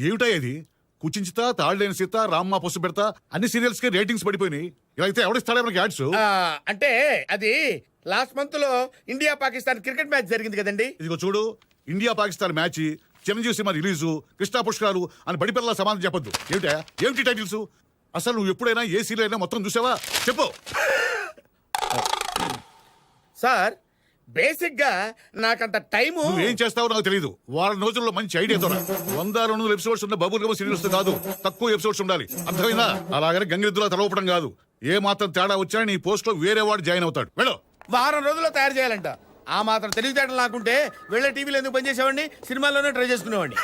ఏమిటా ఇది? కుచించిత, తాళ్ళేని సీత, రామ్మ పసు పెడతా అన్ని సీరియల్స్ కి రేటింగ్స్ పడిపోయినాయి. ఇలా అయితే ఎవడిస్తాడే మనకి యాడ్స్? అంటే అది లాస్ట్ మంత్ లో ఇండియా పాకిస్తాన్ క్రికెట్ మ్యాచ్ జరిగింది కదండి. ఇదిగో చూడు, India Pakistan match, Chiranjeevi cinema release, Krishna పుష్కరాలు అని బడిపిల్లల సమాధానం చెప్పొద్దు. ఏమిటా ఏమిటి టైటిల్స్? అసలు నువ్వు ఎప్పుడైనా ఏ సీరియల్ అయినా మొత్తం చూసావా? చెప్పు సార్. బేసిక్ గా నాకంత టైము. నువ్వేం చేస్తావో నాకు తెలియదు. వారం రోజుల్లో మంచి ఐడియా దొర 100-200 ఎపిసోడ్స్ ఉన్న బబుల్ గమ్ సీరియల్స్ కాదు, తక్కువ ఎపిసోడ్స్ ఉండాలి. అర్థమైందా? అలాగని గంగిరెద్దులా తలవపడం కాదు. ఏ మాత్రం తేడా వచ్చినా నీ పోస్ట్ లో వేరే వాడు జాయిన్ అవుతాడు. వెళ్ళు. వారం రోజుల్లో తయారు చేయాలంట. ఆ మాత్రం తెలివితేటలు నాకుంటే వెళ్ళే టీవీలో ఎందుకు పనిచేసేవాడిని, సినిమాల్లోనే ట్రై చేసుకునేవాడిని.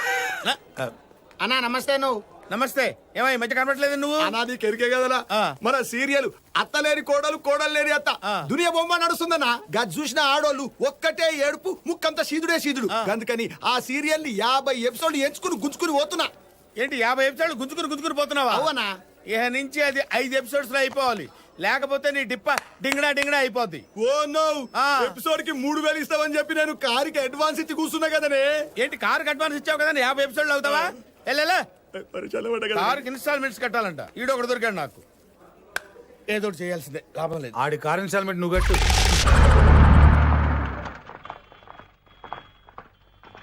అన్నా నమస్తే. నువ్వు నమస్తే. ఏమై మధ్య కనబడలేదు నువ్వు? అనాది కెరికే కదలా. మన సీరియల్ అత్తలేని కోడలు, కోడలు లేని అత్త దునియా బొమ్మ నడుస్తుందన్నా. గది చూసిన ఆడోళ్ళు ఒక్కటే ఏడుపు, ముక్కంతా సీదుడే సీదుడు. అందుకని ఆ సీరియల్ ని 50 ఎపిసోడ్లు ఎంచుకుని గుంజుకుని పోతున్నా. ఏంటి 50 ఎపిసోడ్లు గుంజుకుని పోతున్నావా? అవునా? ఇక నుంచి అది 5 ఎపిసోడ్స్ లో అయిపోవాలి, లేకపోతే నీ డిప్ప డింగడా డింగడా అయిపోద్ది. ఓ నో, ఎపిసోడ్ కి 3000 ఇస్తావని చెప్పి నేను కారుకి అడ్వాన్స్ ఇచ్చి కూర్చున్నా కదనే. ఏంటి కారుకి అడ్వాన్స్ ఇచ్చావు కదా, 50 ఎపిసోడ్లు అవుతావా? వెళ్ళలే, కారుకి ఇన్స్టాల్మెంట్స్ కట్టాలంట. ఈడో ఒకటి దొరికాడు నాకు. ఏదో చేయాల్సిందే, లాభం లేదు. ఆడి కార్ ఇన్స్టాల్మెంట్ నువ్వు కట్టు.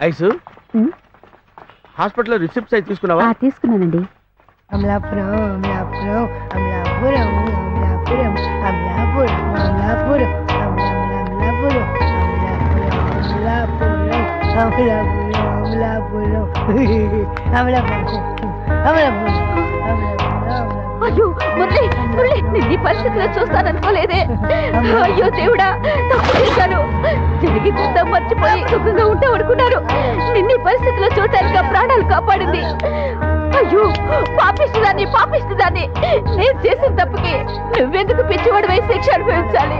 ఐసు హాస్పిటల్లో రిసిప్ట్స్ అయి తీసుకున్నావా? తీసుకున్నానండి. అమలాపురం అమలాపురం అమలాపురం అమలాపురం అమలాపురం అమలాపురం అమలాపురం అమలాపురం అమలాపురం అమలాపురం అమలాపురం. అయ్యో మురళి, మురళి నిన్ను పరిస్థితిలో చూస్తాననుకోలేదే. అయ్యో దేవుడా, తప్పు చేశాను. జరిగిందంతా మర్చిపోయి సుఖంగా ఉంటావు అనుకున్నారు. నిన్ను పరిస్థితిలో చూడటానికి ప్రాణాలు కాపాడింది. అయ్యో పాపిస్తుందాన్ని, పాపిస్తుందాన్ని. నేను చేసిన తప్పుకి నువ్వెందుకు పిచ్చివాడివై శిక్ష అనుభవించాలి?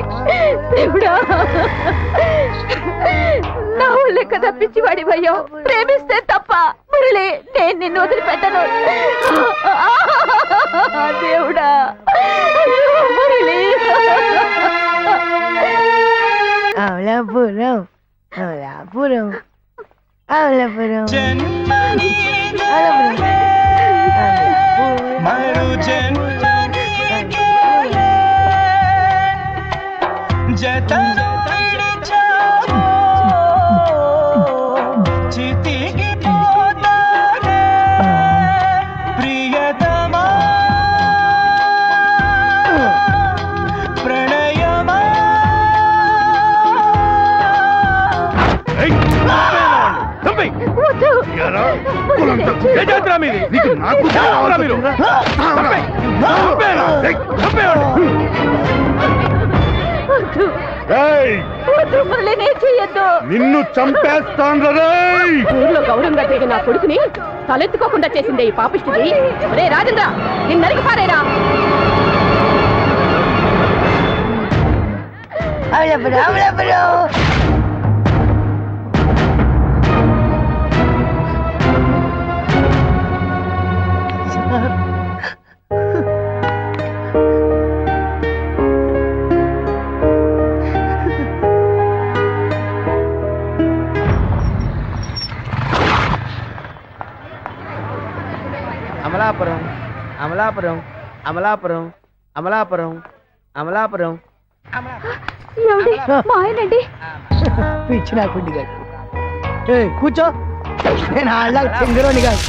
దేవుడా, నా ఊళ్ళే కదా పిచ్చివాడివయ్యో. ప్రేమిస్తే తప్ప మురళి, నేను నిన్ను వదిలిపెట్టను. దేవుడా, మురళి. అమలాపురం అమలాపురం అమలాపురం నిన్ను చంపేస్తాను. ఊర్లో గౌరవంగా తిరిగి నా కొడుకుని తలెత్తుకోకుండా చేసిందే ఈ పాపిష్టిది. రే రాజేంద్ర, నిన్ను నరికి పారేరా. అమలాపురం అమలాపురం అమలాపురం అమలాపురం అమలాపురం. మా ఆయనండి. పిచ్చి నాకుండి గారు. కూర్చో, నేను ఆళ్ళ చింగరోని కాదు.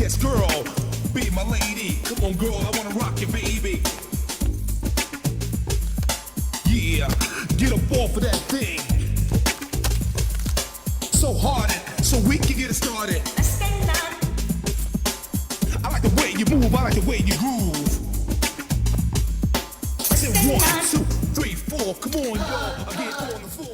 Yes, girl, be my lady. Come on, girl, I wanna rock you, baby. Yeah, get up off of that thing. So hard, so we can get it started. I like the way you move, I like the way you groove. I said 1, 2, 3, 4. Come on, y'all, get on the floor.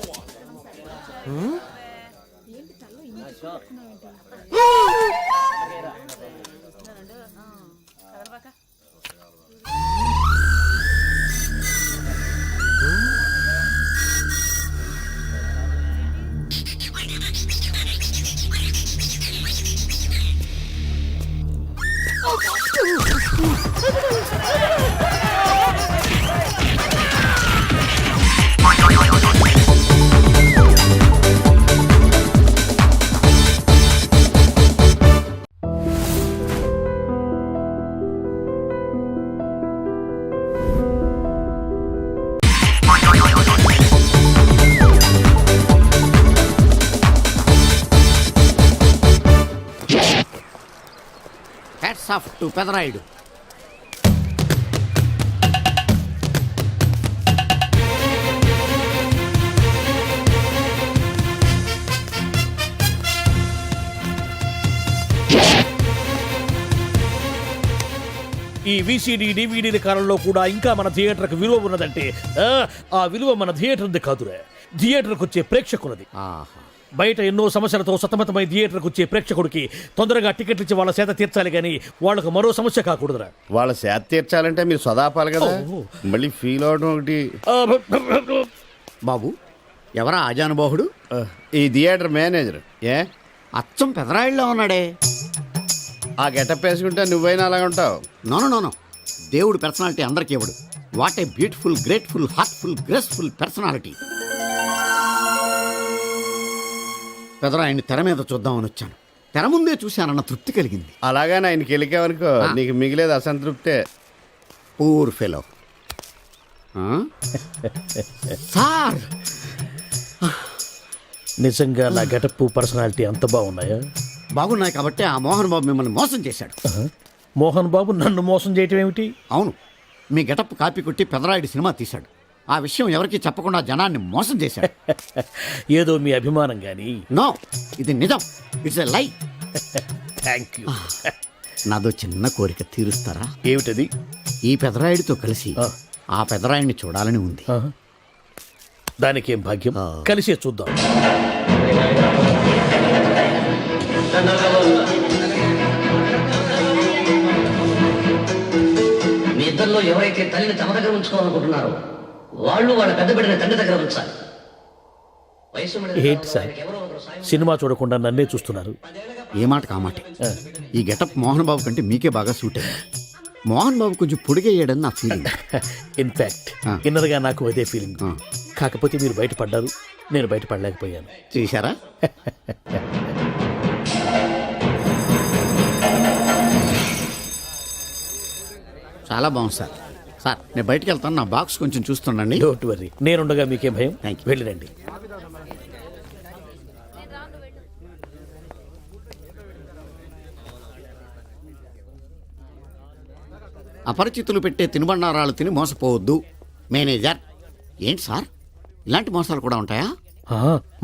Hats off to Pedarayudu. ఈ VCD డివిడీల కాలంలో కూడా ఇంకా మన థియేటర్కి విలువ ఉన్నదంటే ఆ విలువ మన థియేటర్ది కాదురా, థియేటర్కి వచ్చే ప్రేక్షకులది. బయట ఎన్నో సమస్యలతో సతమతమై థియేటర్కి వచ్చే ప్రేక్షకుడికి తొందరగా టికెట్లు ఇచ్చి వాళ్ళ సేత తీర్చాలి కానీ వాళ్ళకు మరో సమస్య కాకూడదురా. వాళ్ళ సేత తీర్చాలంటే మీరు సదాపాలి కదా, మళ్ళీ ఫీల్ అవడం ఒకటి. బాబు ఎవరా ఆజానుబాహుడు? ఈ థియేటర్ మేనేజర్. ఏ అచ్చం పెదరాయుడులో ఉన్నాడే. ఆ గెటప్ వేసుకుంటే నువ్వైనా అలాగ ఉంటావు. నో దేవుడు పర్సనాలిటీ అందరికీ ఇవ్వడు. What a beautiful, grateful, heartful, graceful personality. పెదరాయుడిని తెర మీద చూద్దామని వచ్చాను. తెర ముందే చూశానన్న తృప్తి కలిగింది. అలాగని ఆయనకి వెళ్ళికావనుకో నీకు మిగిలేదు అసంతృప్తే. Poor fellow. సార్ నిజంగా నా గెటప్ పర్సనాలిటీ అంత బాగున్నాయా? బాగున్నాయి కాబట్టి ఆ మోహన్ బాబు మిమ్మల్ని మోసం చేశాడు. మోహన్ బాబు నన్ను మోసం చేయటం ఏమిటి? అవును, మీ గెటప్ కాపీ కొట్టి పెదరాయుడు సినిమా తీశాడు. ఆ విషయం ఎవరికీ చెప్పకుండా జనాన్ని మోసం చేశాడు. ఏదో మీ అభిమానం గాని. నో, ఇది నిజం. ఇట్స్ ఎ లై. Thank you. నాదో చిన్న కోరిక తీరుస్తారా? ఏమిటది? ఈ పెదరాయుడితో కలిసి ఆ పెదరాయుడిని చూడాలని ఉంది. దానికేం భాగ్యం, కలిసే చూద్దాం. మీ ఇద్దరిలో ఎవరైతే తల్లిని తమ దగ్గర ఉంచుకోవాలనుకుంటున్నారో వాళ్ళు వాళ్ళ పెద్ద బిడ్డని తండ్రి దగ్గర ఉంచాలి. ఏంటి సార్, సినిమా చూడకుండా నన్నే చూస్తున్నారు? ఏ మాట కామాటే. ఈ గెటప్ మోహన్ బాబు కంటే మీకే బాగా సూట్ అయ్యింది. మోహన్ బాబు కొంచెం పొడిగయ్యాడని నా ఫీలింగ్. ఇన్ఫాక్ట్ ఇన్నర్గా నాకు అదే ఫీలింగ్. కాకపోతే మీరు బయటపడ్డారు, నేను బయటపడలేకపోయాను. చూశారా? చాలా బాగుంది సార్. సార్ నేను బయటికి వెళ్తాను, నా బాక్స్ కొంచెం చూస్తుండండి. డోంట్ వర్రీ, నేనుండగా మీకేం భయం. Thank you. వెళ్ళిరండి. అపరిచితులు పెట్టే తినుబండారాలు తిని మోసపోవద్దు. మేనేజర్. ఏంటి సార్, ఇలాంటి మోసాలు కూడా ఉంటాయా?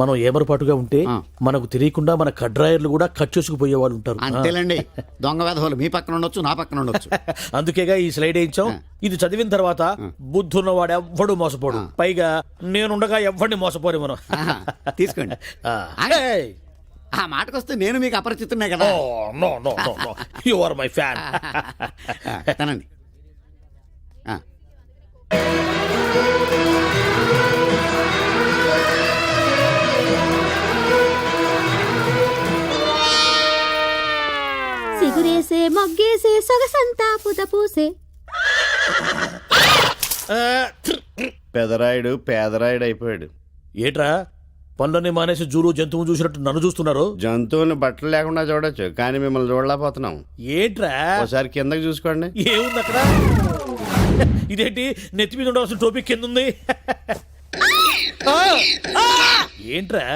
మనం ఏమరపాటుగా ఉంటే ఆ. మనకు తెలియకుండా మన కడ్రాయర్లు కూడా కట్ చేసుకుపోయే వాళ్ళు ఉంటారు. అంతేలేండి, దొంగ వేధవులు మీ పక్కన ఉండొచ్చు, నా పక్కన ఉండొచ్చు. అందుకేగా ఈ స్లైడ్ వేయించాం. ఇది చదివిన తర్వాత బుద్ధున్నవాడు ఎవ్వడు మోసపోడు. పైగా నేనుండగా ఎవ్వడిని మోసపోరు మనం. ఆహా, తీసుకోండి. ఆ మాటకొస్తే నేను మీకు అపరిచితున్నాయి కదా. No no no no, you are my fan. తనండి. సిగురేసే మొగ్గేసే సొగసంతా పుత పూసే. పెదరాయుడు పేదరాయుడు అయిపోయాడు. ఏట్రా పనులన్నీ మానేసి జూలు జంతువు చూసినట్టు నన్ను చూస్తున్నారు? జంతువుని బట్టలు లేకుండా చూడొచ్చు, కానీ మిమ్మల్ని చూడలేకపోతున్నాం. ఏంట్రా ఒకసారి కిందకి చూసుకోండి. ఏముంది అక్కడ? ఇదేంటి నెత్తి మీద ఉండవలసిన టోపిక్ కింద ఉంది? ఏంట్రా?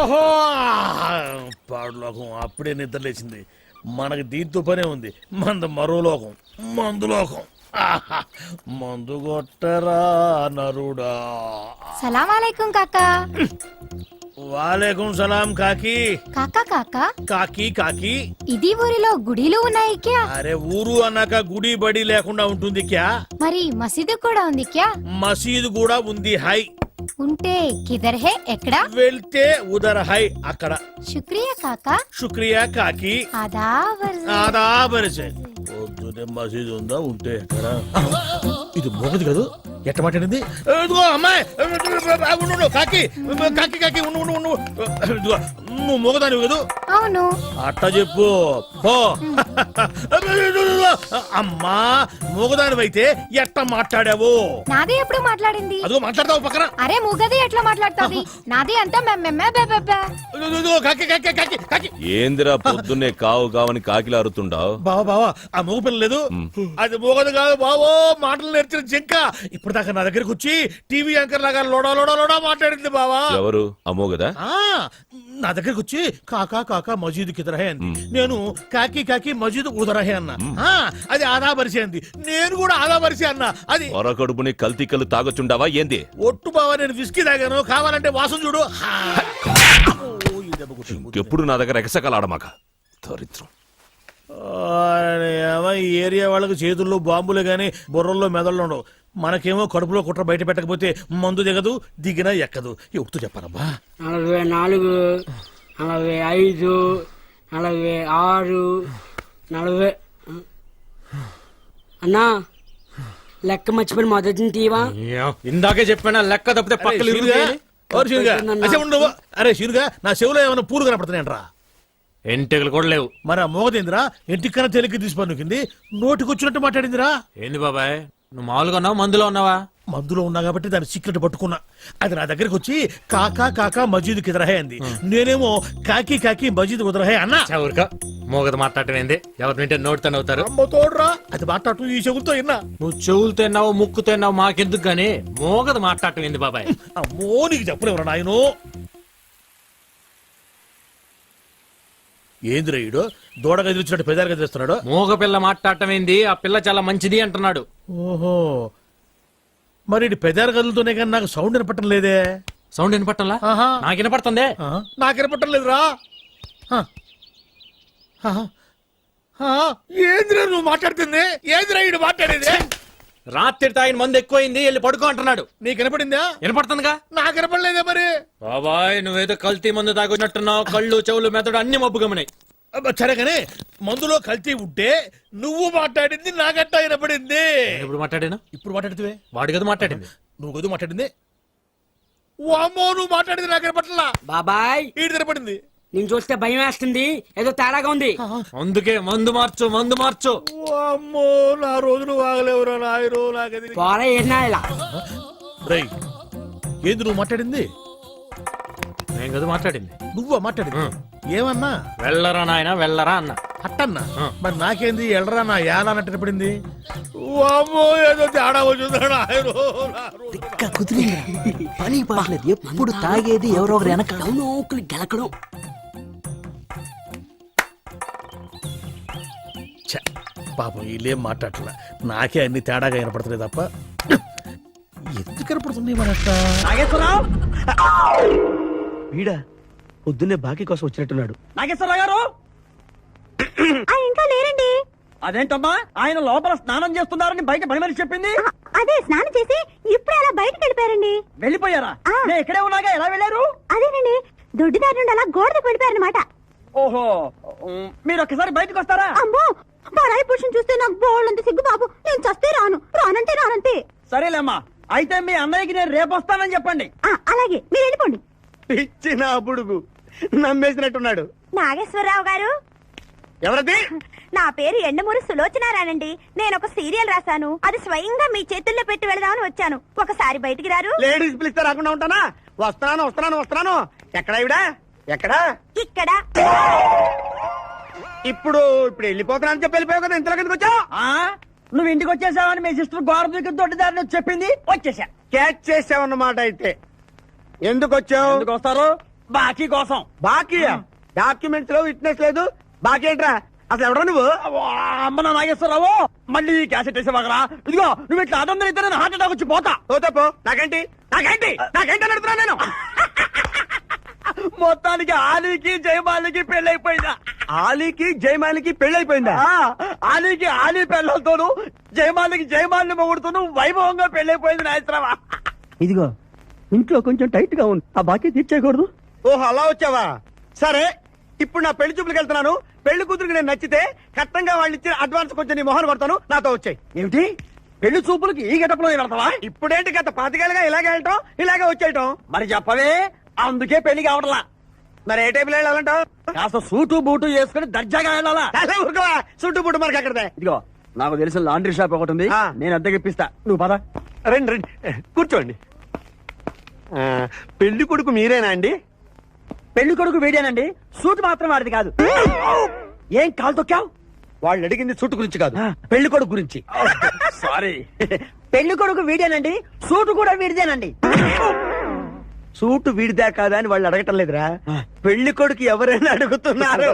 ఓహో! పాడులోకం అప్పుడే నిద్రలేసింది. మనకి దీంతో పనే ఉంది. మందు మరో లోకం, మందు లోకం. మందు కొట్టరా నరుడా. సలాం అలైకుం కాకా. వాలేకుం సలాం కాకి. కాకా కాకా, కాకి కాకి. ఇది ఊరిలో గుడిలు ఉన్నాయి క్యా? అరే ఊరు అన్నాక గుడి బడి లేకుండా ఉంటుంది క్యా? మరి మసీదు కూడా ఉంది క్యా? మసీదు కూడా ఉంది. హై ఉంటే కిదర్ హే ఎక్కడ? వెళ్తే ఉదర్ హై అక్కడ. శుక్రియా కాకా. శుక్రియా కాకి. ఆదాబరిసే. పొద్దునే మసీదు ఉందా? ఉంటే ఎక్కడ? ఇది మోగదు కదా? ఎట్ట మాట్లాడింది? ఇదిగో అమ్మాయి, ఉండు కాకి కాకి కాకి ఉండు ఉండు ఉండు. ఇదిగో నువ్వు మోగదానివి కదా? అవును. అట్ట చెప్పు పో. అమ్మా మోగదానివైతే ఎట్ట మాట్లాడావు? నాది ఎప్పుడు మాట్లాడింది? అదిగో మాట్లాడతావు పక్కన. అరే మూగది ఎట్లా మాట్లాడుతుంది? నాది అంతా మెమ్మెమ్మే బెబెబ్బే. కాకి కాకి కాకి కాకి. ఏందిరా పొద్దున్నే కావు కావని కాకిలా అరుతుండావు? బావా బావా, ఆ మూగ పిల్ల లేదు, అది మూగదు కాదు బావో. మాటలు నేర్చిన జింక ఇప్పుడు దాకా నా దగ్గరకు వచ్చి టీవీ యాంకర్ లాగా లోడా లోడా లోడా మాట్లాడింది బావా. ఎవరు అమ్మో కదా? నా దగ్గరకు వచ్చి కాకా కాకా మజీదు కిదరహే అంది. నేను కాకి కాకి మజీదు ఉదరహే అన్నా. అది ఆదాబరిసి అంది. నేను కూడా ఆదాబరిసి అన్నా. అది పొరకడుపుని కల్తీ కళ్ళు తాగొచ్చుండావా ఏంది? ఒట్టు బావా, నేను విస్కీ తాగాను. కావాలంటే వాసన చూడు. ఎప్పుడు నా దగ్గర ఎగసకలాడమాక దరిద్రం. ఈ ఏరియా వాళ్ళకి చేతుల్లో బాంబులే గాని బుర్రల్లో మెదళ్ళు ఉండవు. మనకేమో కడుపులో కుట్ర బయట పెట్టకపోతే మందు దిగదు, దిగినా ఎక్కదు. ఎప్పుడు చెప్పారమ్మా? 44, 45, 46, 40. అన్నా లెక్క మర్చిపోయిన మొదటి తీవా? ఇందాకే చెప్పాను లెక్క తప్పితే అరే శిరుగా, నా చెవులో ఏమైనా పూలు కనపడుతున్నాయంట్రా? ఎంటెకలు కూడా లేవు. మరి ఆ మోగదేందిరా? ఎంటికన్నా తేలిక తీసుకునింది, నోటికొచ్చినట్టు మాట్లాడిందిరా. ఏంది బాబాయ్, నువ్వు మామూలుగా ఉన్నావా మందులో ఉన్నావా? మందులో ఉన్నా కాబట్టి దాని సీక్రెట్ పట్టుకున్నా. అది నా దగ్గరకు వచ్చి కాకా కాకా మజీదు కిదరహే అంది. నేనేమో కాకి కాకి మజీదు కుదరహే అన్నా. ఊరిక మోగదు మాట్లాడటం ఏంది? ఎవరు వింటే నోటితో నవ్వుతారు. తోడ్రా, అది మాట్లాడటం ఈ చెవులతో విన్నా. నువ్వు చెవులతో విన్నావు, ముక్కుతో విన్నావు, మాకెందుకు గానీ మోగదు మాట్లాడటం ఏంది బాబాయ్? అమ్మో నీకు చెప్పలేవరా నాయను. ఏందిరా ఈడు దూడగా ఎదిరించినట్టు పెదారుగా ఎదిరిస్తున్నాడు? మోగ పిల్ల మాట్లాడటం ఏంది? ఆ పిల్ల చాలా మంచిది అంటున్నాడు. ఓహో, మరి పెదారు గదులతోనే కానీ నాకు సౌండ్ వినపట్టం లేదే. సౌండ్ వినపట్టంలా? నాకు వినపడుతుంది. నాకు వినపట్టం లేదురా. ఏందిరా నువ్వు మాట్లాడుతుంది? ఏందిరా ఈడు మాట్లాడేది? రాత్రి తాగిన మందు ఎక్కువైంది, వెళ్ళి పడుకో అంటున్నాడు. నీకు వినపడిందా? వినపడుతుందిగా. నాకు వినపడలేదే మరి. బాబాయ్ నువ్వేదో కల్తీ మందు తాగొచ్చినట్టున్నావు. కళ్ళు చెవులు మెదడు అన్ని మబ్బు గమనాయి. సరే కానీ మందులో కల్తీ ఉంటే నువ్వు మాట్లాడింది నాగట్టా వినపడింది. ఇప్పుడు మాట్లాడాను. ఇప్పుడు మాట్లాడితే వాడి గదు మాట్లాడింది. నువ్వు గదు మాట్లాడింది. వామ్మో, నువ్వు మాట్లాడింది నాకు వినపట్లా. బాబాయ్ ఈడు వినపడింది. నేను చూస్తే భయం వేస్తుంది, ఏదో తేడాగా ఉంది. అందుకే మందు మార్చు, మందు మార్చు. అమ్మో, నా రోజులు వాగలేవురా నాయరు. నాకది పోరా ఏనా ఇలా. రై, ఏంది నువ్వు మాట్లాడింది? నేను కదా మాట్లాడింది. నువ్వా మాట్లాడింది? ఏమన్నా? వెళ్ళరా నాయన వెళ్ళరా అన్న. అట్టన్నా? మరి నాకేంది ఎళ్ళరా నా యాలా అన్నట్టు వినపడింది. అమ్మో, ఏదో తేడా వచ్చిందా నాయరు. పని పాడలేదు, ఎప్పుడు తాగేది ఎవరో ఒకరు వెనక నోకులు గెలకడం. పాపం వీళ్ళేం మాట్లాడట్లా. నాకే అన్ని తేడాగా వినపడుతున్నాయి తప్ప. ఎందుకు కనపడుతుంది మనట. నాగేశ్వరరావు వీడా పొద్దున్నే బాకీ కోసం వచ్చినట్టున్నాడు. నాగేశ్వరరావు గారు ఇంకా లేరండి. అదేంటమ్మా ఆయన లోపల స్నానం చేస్తున్నారని బయట పని మనిషి చెప్పింది. అదే స్నానం చేసి ఇప్పుడు అలా బయటకు వెళ్ళిపోయారండి. వెళ్ళిపోయారా? నేను ఇక్కడే ఉన్నాగా ఎలా వెళ్ళారు? అదేనండి దొడ్డిదారి నుండి అలా గోడకు వెళ్ళిపోయారనమాట. ఓహో మీరు ఒక్కసారి బయటకు వస్తారా? అమ్మో పరాయి పురుషుని చూస్తే నాకు బోళ్ళంత సిగ్గు బాబు. నేను చస్తే రానంటే రానంతే. సరేలేమ్మా అయితే మీ అన్నయ్యకి నేను రేపు వస్తానని చెప్పండి. అలాగే మీరు వెళ్ళిపోండి. ఇచ్చిన బుడుగు నమ్మేసినట్టున్నాడు. నాగేశ్వరరావు గారు ఎవరది? నా పేరు ఎండమూరి సులోచనారానండి. నేను ఒక సీరియల్ రాశాను. అది స్వయంగా మీ చేతుల్లో పెట్టి వెళదామని వచ్చాను. ఒకసారి బయటికి రారు? లేడీస్ పిలిస్తే రాకుండా ఉంటానా? వస్తున్నాను. ఎక్కడ ఇవిడా? ఎక్కడ? ఇక్కడ. ఇప్పుడు వెళ్ళిపోతున్నాను చెప్పి వెళ్ళిపోయావు కదా, ఇంతలో కిందకి వచ్చావు. నువ్వు ఇంటికి వచ్చేసావని మీ సిస్టర్ గోడ దూకి దొడ్డిదారిని చెప్పింది, వచ్చేసా. క్యాచ్ చేసావన్నమాట. అయితే ఎందుకు వచ్చావు? ఎందుకు వస్తారు? బాకీ కోసం. బాకీ? డాక్యుమెంట్స్ లో విట్నెస్ లేదు, బాకీ ఏంట్రా? అసలు ఎవడా నువ్వు? అమ్మ నా నాగేశ్వరరావు మళ్ళీ క్యాసెట్ వేసేవాగరా? ఇదిగో నువ్వు ఇట్లా అదం అయితే నేను హార్ట్ అటాక్ వచ్చి పోతా. పో. నాకేంటి అడుగుతున్నా నేను. మొత్తానికి ఆలీకి జయమాలికి పెళ్ళైపోయిందా? ఆలీకి జయమాలికి పెళ్ళైపోయిందా? ఆలీకి ఆలీ పెళ్ళతోను, జయమాలికి జయమాలిని మొగుడుతోను వైభవంగా పెళ్ళైపోయింది నాగేశ్వరరావా. ఇదిగో ఇంట్లో కొంచెం టైట్ గా ఉంది, ఆ బాకీ తీర్చేయకూడదు. ఓహో అలా వచ్చావా? సరే ఇప్పుడు నా పెళ్లి చూపులకు వెళ్తున్నాను. పెళ్లి కూతురికి నేను నచ్చితే కట్టంగా వాళ్ళు ఇచ్చిన అడ్వాన్స్ కొంచెం నీ మొహన్ కొడతాను, నాతో వచ్చాయి. ఏమిటి పెళ్లి చూపులకి ఈ గెటప్లో వెళ్తావా? ఇప్పుడేంటి గత 25 ఏళ్ళుగా ఇలాగే వెళ్ళటం, ఇలాగే వచ్చేయటం. మరి చెప్పవే, అందుకే పెళ్లి కావడలా. మరి ఏ టైపులో వెళ్ళాలంటావు? కాస్త సూటు బూటు వేసుకుని దర్జాగా వెళ్ళాలా? సూటు బూటు మనకి అక్కడదే. ఇదిగో నాకు తెలిసిన లాండ్రీ షాప్ ఒకటి ఉంది, నేను అద్దెకి ఇప్పిస్తా. నువ్వు పద. రండి కూర్చోండి. పెళ్లి కొడుకు మీరేనా అండి? పెళ్లి కొడుకు వీడేనండి, సూట్ మాత్రం వాడిది కాదు. ఏం కాలు తొక్కావు? వాళ్ళు అడిగింది సూట్ గురించి కాదు, పెళ్లి కొడుకు గురించి. సారీ. పెళ్లి కొడుకు వీడేనండి, సూట్ కూడా వీడిదేనండి. సూటు వీడిదా కాదా అని వాళ్ళు అడగటం లేదురా, పెళ్లి కొడుకు ఎవరైనా అడుగుతున్నారు.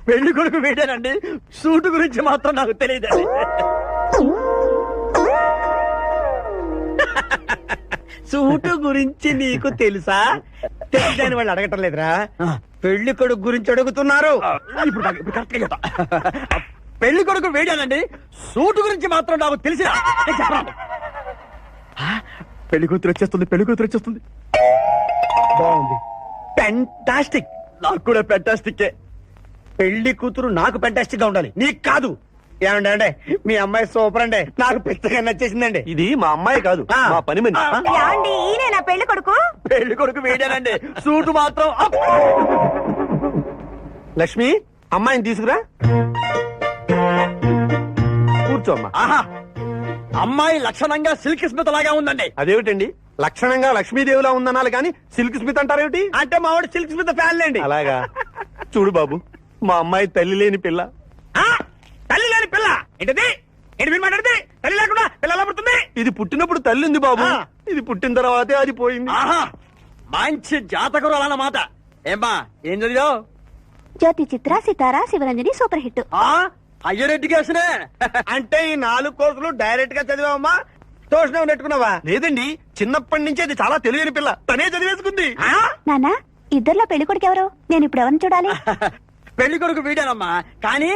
పెళ్లి కొడుకు వీడేనండి, సూటు గురించి మాత్రం నాకు తెలియదండి. సూటు గురించి నీకు తెలుసా? తెలియదని వాళ్ళు అడగటం లేదురా, పెళ్లి కొడుకు గురించి అడుగుతున్నారు. ఇప్పుడు కరెక్ట్ గా చెప్తా. పెళ్లి కొడుకు వేడానండి, సూటు గురించి మాత్రం నాకు తెలిసిన. పెళ్లి కూతురు వచ్చేస్తుంది. బాగుంది, ఫెంటాస్టిక్. నాకు కూడా ఫెంటాస్టిక్. పెళ్లి కూతురు నాకు ఫెంటాస్టిక్ గా ఉండాలి, నీకు కాదు. ఏమంటే మీ అమ్మాయి సూపర్ అండి, నాకు పెద్దగా నచ్చేసిందండి. ఇది మా అమ్మాయి కాదు, మా పని మంది. ఈయన పెళ్లి కొడుకు? పెళ్లి కొడుకు వేడానండి, సూటు మాత్రం. లక్ష్మి అమ్మాయిని తీసుకురా, కూర్చోమ్మా. ఆహా, అమ్మాయి లక్షణంగా సిల్క్ స్మిత్ లాగా ఉందండి. అదేమిటండి లక్షణంగా లక్ష్మీదేవిలా ఉందనాలి కానీ సిల్క్ స్మిత్ అంటారేమిటి? అంటే మా వాడు సిల్క్ స్మిత్ ఫ్యాన్ లేండి. అలాగా? చూడు బాబు, మా అమ్మాయి తల్లి లేని పిల్ల. తల్లి లేని పిల్ల ఏంటది? ఏంటి మీరు మాట్లాడితే? తల్లి లేకుండా పిల్ల ఎలా పుడుతుంది? ఇది పుట్టినప్పుడు తల్లి ఉంది బాబు, ఇది పుట్టిన తర్వాతే అది పోయింది. మంచి జాతకులు అన్నమాట. ఏమ్మా ఏం చదివావు? జ్యోతి చిత్ర, సితారా, శివరంజని సూపర్ హిట్. హయ్యర్ ఎడ్యుకేషనే అంటే ఈ 4 కోర్సులు డైరెక్ట్ గా చదివామా, ట్యూషన్ నెట్టుకున్నావా? లేదండి, చిన్నప్పటి నుంచి అది చాలా తెలియని పిల్ల, తనే చదివేసుకుంది. నాన్న ఇద్దర్లో పెళ్లి కొడుకు ఎవరు? నేను ఇప్పుడు ఎవరిని చూడాలి? పెళ్లి కొడుకు వీడానమ్మా, కానీ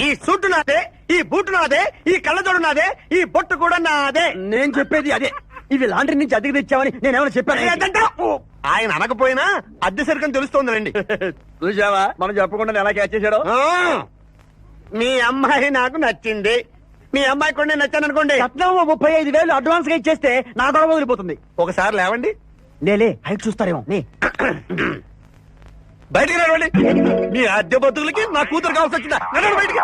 ఈ సూటు నాదే, ఈ బూటు నాదే, ఈ కళ్ళజోడు నాదే, ఈ బొట్టు కూడా నాదే. నేను చెప్పేది అదే. ఇవి లాండ్రీ నుంచి అద్దెకి తెచ్చావని నేనేమైనా చెప్పాను? ఆయన అనకపోయినా అద్దె సరికని తెలుస్తోందండి. చూసావా మనం చెప్పకుండా ఎలా క్యాచ్ చేశాడు? మీ అమ్మాయి నాకు నచ్చింది, మీ అమ్మాయి కూడా నేను నచ్చాను అనుకోండి, 35,000 అడ్వాన్స్ గా ఇచ్చేస్తే నా గొడవ వదిలిపోతుంది. ఒకసారి లేవండి. లేలే హైట్ చూస్తారేమో. బయటికి రావండి, మీ అద్దె బతుకులకి నా కూతురు కావాల్సి వచ్చిందా? బయటికి.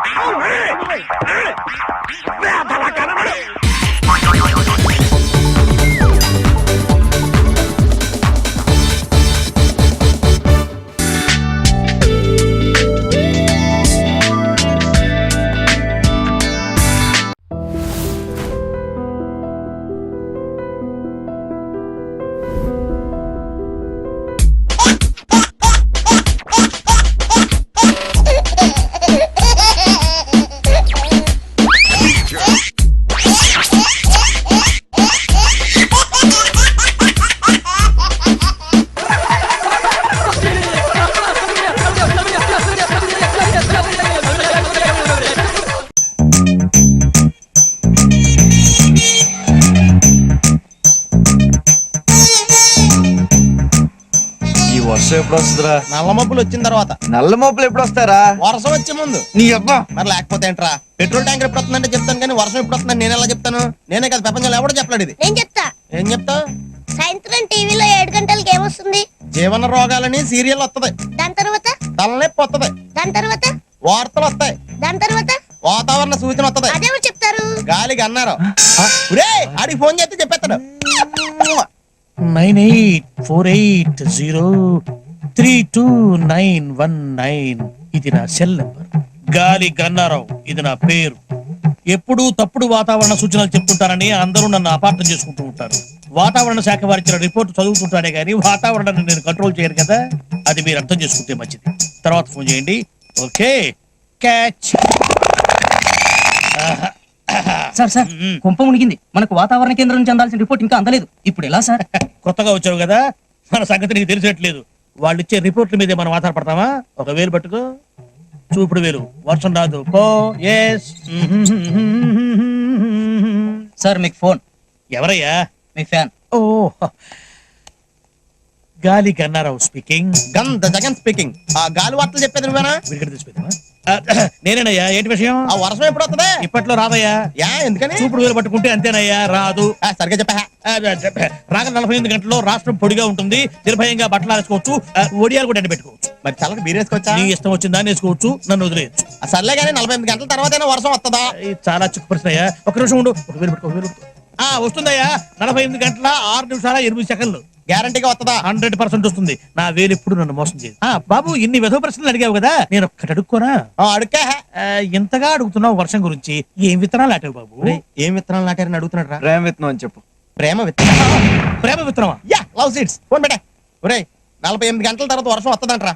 వర్షం ఎప్పుడు వస్తుందిరా? నల్ల మబ్బులు వచ్చిన తర్వాత. నల్ల మబ్బులు ఎప్పుడు వస్తారా? వర్షం వచ్చే ముందు. నీ అబ్బా మరి లేకపోతే ఏంట్రా? పెట్రోల్ ట్యాంకర్ ఎప్పుడు వస్తుందంటే చెప్తాను, కానీ వర్షం ఎప్పుడు వస్తుందని నేను ఎలా చెప్తాను? నేనే కదా ప్రపంచంలో ఎవడో చెప్పలేడు ఇది. నేను చెప్తా. ఏం చెప్తావు? సాయంత్రం టీవీలో 7 గంటలకి ఏమొస్తుంది? జీవన రోగాలని సీరియల్ వస్తది. దాని తర్వాత? తలనొప్పి వస్తది. దాని తర్వాత? వార్తలు వస్తాయి. దాని తర్వాత? వాతావరణ సూచన వస్తది. అదేమో చెప్తారు. గాలికి అన్నారు. ఆడికి ఫోన్ చేస్తే చెప్పేస్తాడు. 9848032919 ఇది నా సెల్ నంబర్. గాలి గన్నారావు ఇది నా పేరు. ఎప్పుడూ తప్పుడు వాతావరణ సూచనలు చెప్తుంటారని అందరూ నన్ను అపార్థం చేసుకుంటూ ఉంటారు. వాతావరణ శాఖ వారు ఇచ్చిన రిపోర్ట్ చదువుతుంటానే గానీ వాతావరణాన్ని నేను కంట్రోల్ చేయను కదా. అది మీరు అర్థం చేసుకుంటే మంచిది. తర్వాత ఫోన్ చేయండి. Okay catch. సార్ సార్ కుంప మునిగింది. మనకు వాతావరణ కేంద్రం నుంచి అందాల్సిన రిపోర్ట్ ఇంకా అందలేదు. ఇప్పుడు ఎలా సార్? కొత్తగా వచ్చావు కదా, మన సంగతి నీకు తెలిసినట్లేదు. వాళ్ళు ఇచ్చే రిపోర్ట్ల మీదే మనం ఆధారపడతామా? ఒక వేలు పట్టుకో, చూపుడు వేలు. వర్షం రాదు పో. ఎస్. సార్ మీకు ఫోన్. ఎవరయ్యా? మీ ఫ్యాన్. ఓ గాలి గన్నారావు స్పీకింగ్. గంధ జగన్ స్పీకింగ్. ఆ గాలి వార్తలు చెప్పేది నువ్వేనా? వీడికి తెలిసిపోయిందా? నేనేనయ్యా. ఏంటి విషయం? ఆ వర్షం ఎప్పుడు వస్తుంది? ఇప్పట్లో రాదయ్యా. ఎందుకని? చూపుడు వేలు పట్టుకుంటే అంతేనయ్యా, రాదు. సరిగ్గా చెప్పా. రాగల 48 గంటల్లో రాష్ట్రం పొడిగా ఉంటుంది. నిర్భయంగా బట్టలు వేసుకోవచ్చు, ఒడియాలు కూడా ఎండబెట్టుకోవచ్చు. మరి చల్లకి బీరేసుకోవచ్చా? నీ ఇష్టం వచ్చిన దాన్ని వేసుకోవచ్చు, నన్ను వదిలేయచ్చు. సర్లే కానీ 48 గంటల తర్వాత వర్షం వస్తుందా? చాలా చిక్కు ప్రశ్న అయ్యా. ఒక నిమిషం ఉండు. ఒక వేలు పెట్టుకో, వేలు పెట్టుకో. వస్తుందయ్యా. 48 గంటల 6 నిమిషాల 8 సెకండ్లు. గ్యారంటీగా వస్తుందా? 100% వస్తుంది. నా వేలు ఎప్పుడు నన్ను మోసం చేయదు. బాబు ఇన్ని వెధవ ప్రశ్నలు అడిగావు కదా, నేను ఒక్కటి అడుక్కోనా? అడుక్కా. ఇంతగా అడుగుతున్నావు వర్షం గురించి. ఏం విత్తనాలు నాటావు బాబు? ఏం విత్తనాలు నాటారని అడుగుతున్నాడు రా. ప్రేమ విత్తనం అని చెప్పు. ప్రేమ విత్తనం. ప్రేమ విత్తనమా? Love seeds. ఫోన్ పెట్టే. 48 గంటల తర్వాత వర్షం వస్తుందంట్రా.